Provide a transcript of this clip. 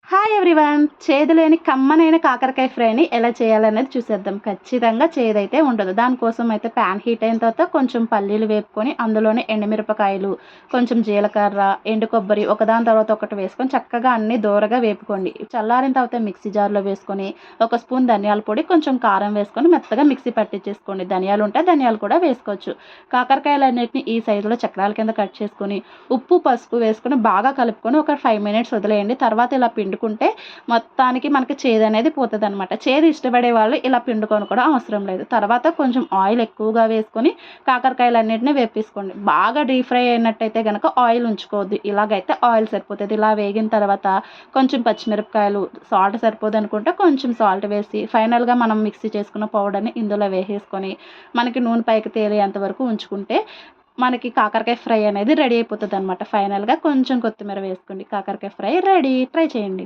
Hi everyone! చేదులేని కమ్మనైన కాకరకాయ ఫ్రైని ఎలా చేయాలనేది చూసేద్దాం. ఖచ్చితంగా చేదైతే ఉండదు. దానికోసం అయితే ప్యాన్ హీట్ అయిన తర్వాత కొంచెం పల్లీలు వేపుకొని అందులోనే ఎండుమిరపకాయలు, కొంచెం జీలకర్ర, ఎండు కొబ్బరి ఒకదాని తర్వాత ఒకటి వేసుకొని చక్కగా అన్నీ దోరగా వేపుకోండి. చల్లారిన తర్వాత మిక్సీ జార్‌లో వేసుకొని ఒక స్పూన్ ధనియాల పొడి, కొంచెం కారం వేసుకొని మెత్తగా మిక్సీ పట్టించేసుకోండి. ధనియాలు ఉంటే ధనియాలు కూడా వేసుకోవచ్చు. కాకరకాయలన్నిటిని ఈ సైజులో చక్రాల కింద కట్ చేసుకొని ఉప్పు, పసుపు వేసుకొని బాగా కలుపుకొని ఒక 5 మినిట్స్ వదిలేయండి. తర్వాత ఇలా పిండుకుంటే మొత్తానికి మనకి చేదనేది పోతదనమాట. చేదు ఇష్టపడే వాళ్ళు ఇలా పిండుకొని కూడా అవసరం లేదు. తర్వాత కొంచెం ఆయిల్ ఎక్కువగా వేసుకొని కాకరకాయలన్నిటిని వేపేసుకోండి. బాగా డీప్ ఫ్రై అయినట్టయితే గనక ఆయిల్ ఉంచుకోవద్దు. ఇలాగైతే ఆయిల్ సరిపోతది. ఇలా వేగిన తర్వాత కొంచెం పచ్చిమిరపకాయలు, సాల్ట్ సరిపోదనుకుంటే కొంచెం సాల్ట్ వేసి ఫైనల్‌గా మనం మిక్సీ చేసుకున్న పౌడర్‌ని ఇందులో వేసేసుకొని మనకి నూనె పైకి తేలేంత వరకు ఉంచుకుంటే మనకి కాకరకాయ ఫ్రై అనేది రెడీ అయిపోతదనమాట. ఫైనల్‌గా కొంచెం కొత్తిమీర వేసుకోండి. కాకరకాయ ఫ్రై రెడీ. ట్రై చేయండి.